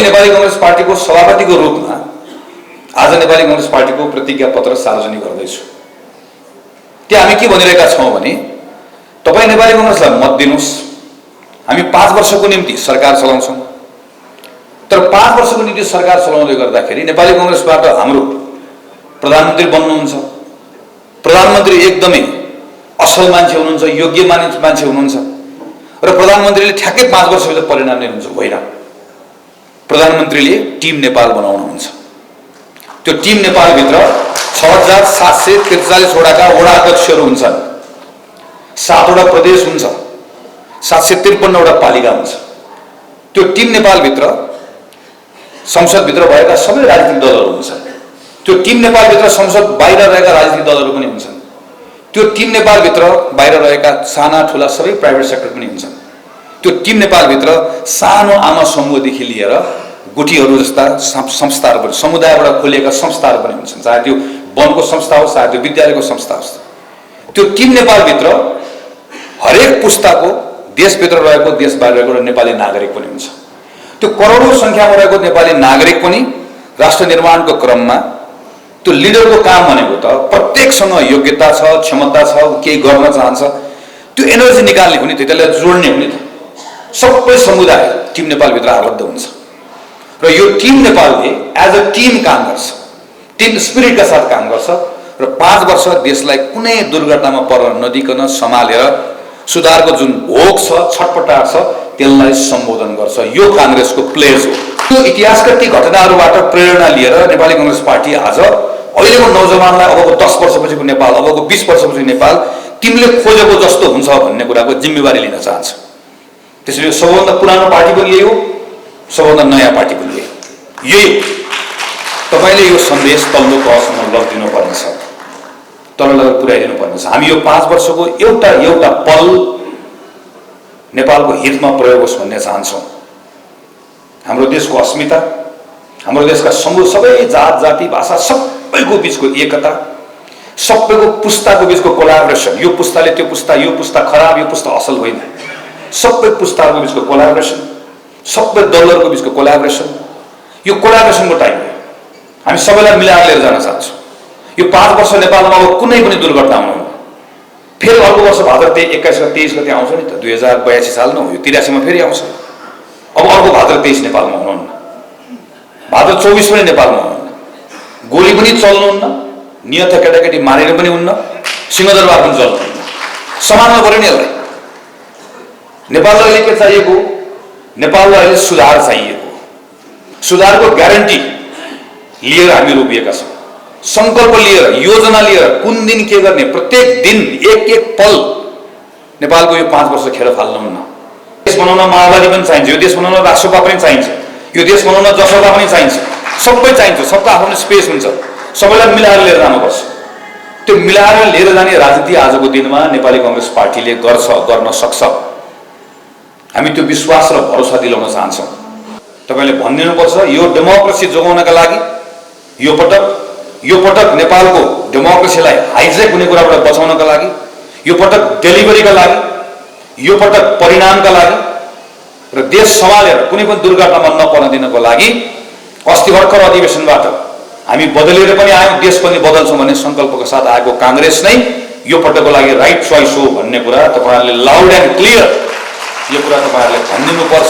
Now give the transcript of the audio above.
मैले नेपाली कांग्रेस पार्टीको सभापतिको रूपमा आज नेपाली कांग्रेस पार्टीको प्रतिज्ञा पत्र सार्वजनिक गर्दैछु। त्यहाँ हामी के भनिरहेका छौं भने तपाई नेपाली कांग्रेसलाई मत दिनुस्, हामी 5 वर्षको निम्ति सरकार चलाउँछौं। तर 5 वर्षको निम्ति सरकार चलाउँदै गर्दाखेरि नेपाली कांग्रेसबाट हाम्रो प्रधानमन्त्री बन्नुहुन्छ। प्रधानमन्त्री एकदमै असल मान्छे हुनुहुन्छ, योग्य मान्छे हुनुहुन्छ र प्रधानमन्त्रीले ठ्याक्कै 5 वर्षभित्र परिणाम ल्याउनुहुन्छ होइन। प्रधानमन्त्रीले टिम नेपाल बनाउनुहुन्छ। त्यो टिम नेपाल भित्र 6743 वडाका वडा अध्यक्षहरू हुन्छन्, 7 वटा प्रदेश हुन्छ, 753 वटा पालिका हुन्छ। त्यो टिम नेपाल भित्र संसद भित्र भएका सबै राजनीतिक दलहरू हुन्छन्। त्यो टिम नेपाल भित्र संसद बाहिर रहेका राजनीतिक दलहरू पनि हुन्छन्। त्यो टिम नेपाल भित्र बाहिर रहेका साना ठूला सबै प्राइभेट सेक्टर पनि हुन्छन्। त्यो टिम नेपाल भित्र सानो आमा समूहदेखि लिएर गुठीहरू जस्ता संस्थाहरू पनि, समुदायबाट खोलिएका संस्थाहरू पनि हुन्छन्, चाहे त्यो वनको संस्था होस्, चाहे त्यो विद्यालयको संस्था होस्। त्यो टिम नेपाल भित्र हरेक पुस्ताको देशभित्र रहेको, देश बाहिर रहेको नेपाली नागरिक पनि हुन्छ। त्यो करोडौं संख्यामा रहेको नेपाली नागरिक पनि राष्ट्र निर्माणको क्रममा त्यो लिडरको काम भनेको त प्रत्येकसँग योग्यता छ, क्षमता छ, केही गर्न चाहन्छ, त्यो एनर्जी निकाल्ने हुने, त्यसलाई जोड्ने हुने त सबै समुदाय टिम नेपाल भित्र आबद्ध हुन्छ। र यो टिम नेपालले एज अ टिम काम गर्छ, टिम स्पिरिटका साथ काम गर्छ र 5 वर्ष देशलाई कुनै दुर्घटनामा पर्न नदिकन सम्हालेर सुधारको जुन भोग छ, छटपटाट छ, त्यसलाई सम्बोधन गर्छ। यो कांग्रेसको प्लेज हो। यो इतिहासका ती घटनाहरूबाट प्रेरणा लिएर नेपाली कांग्रेस पार्टी आज अहिलेको नौजवानलाई अबको 10 वर्षपछिको नेपाल, अबको 20 वर्षपछि नेपाल तिमीले खोजेको जस्तो हुन्छ भन्ने कुराको जिम्मेवारी लिन चाहन्छ। त्यसैले सबभन्दा पुरानो पार्टी पनि यही हो, सबभन्दा नयाँ पार्टी पनि यही। यही तपाईले यो सन्देश तल्लो तहसम्म लगिदिनु पर्नेछ, तल लगेर पुर्याइदिनु पर्नेछ। हामी यो 5 वर्षको एउटा पल नेपालको हितमा प्रयोग होस् भन्ने चाहन्छौँ। हाम्रो देशको अस्मिता, हाम्रो देशका सबै जात जाति भाषा सबैको बीचको एकता, सबैको पुस्ताको बीचको कोलाबोरेसन, यो पुस्ताले त्यो पुस्ता, यो पुस्ता खराब, यो पुस्ता असल होइन, सबै पुस्ताहरूको बीचको कोलाबोरेसन, सबै दलहरूको बीचको कोलाबोरेसन, यो कोलाबोरेसनको टाइम हो। हामी सबैलाई मिलाएर लिएर जान चाहन्छौँ। यो 5 वर्ष नेपालमा अब कुनै पनि दुर्घटना हुनुहुन्न। फेरि अर्को वर्ष भाद्र 21 र 23 गते आउँछ नि त, 2082 साल नहो, यो 83 मा फेरि आउँछ। अब अर्को भाद्र 23 नेपालमा हुनुहुन्न, भाद्र 24 पनि नेपालमा हुनुहुन्न, गोली पनि चल्नुहुन्न, नियत केटाकेटी मारेर पनि हुन्न, सिंहदरबार पनि चल्नुहुन्न। समानमा पर्यो नि यसलाई। नेपाललाई अहिले के चाहिएको? नेपाललाई अहिले सुधार चाहिएको। सुधारको ग्यारेन्टी लिएर हामी रोपिएका छौँ, संकल्प लिएर, योजना लिएर, कुन दिन के गर्ने, प्रत्येक दिन एक पल नेपालको यो 5 वर्ष खेर फाल्नुहुन्न। देश बनाउन माओवादी पनि चाहिन्छ, यो देश बनाउन राष्ट्रपा पनि चाहिन्छ, यो देश बनाउन जसपा पनि चाहिन्छ, सबै चाहिन्छ। सबको आफ्नो स्पेस हुन्छ, सबैलाई मिलाएर लिएर जानुपर्छ। त्यो मिलाएर लिएर जाने राजनीति आजको दिनमा नेपाली कांग्रेस पार्टीले गर्छ, गर्न सक्छ। हामी त्यो विश्वास र भरोसा दिलाउन चाहन्छौँ। तपाईले भनिदिनुपर्छ, यो डेमोक्रेसी जोगाउनका लागि यो पटक नेपालको डेमोक्रेसीलाई हाइजेक हुने कुराबाट बचाउनका लागि, यो पटक डेलिभरीका लागि, यो पटक परिणामका लागि र देश सम्हालेर कुनै पनि दुर्घटनामा नपर्न दिनको लागि अस्ति भर्खर अधिवेशनबाट हामी बदलेर पनि आयौँ, देश पनि बदल्छौँ भन्ने संकल्पका साथ आएको कांग्रेस नै यो पटकको लागि राइट चोइस हो भन्ने कुरा तपाईहरुले लाउड एन्ड क्लियर यो कुरा तपाईहरुले भनिदिनुपर्छ।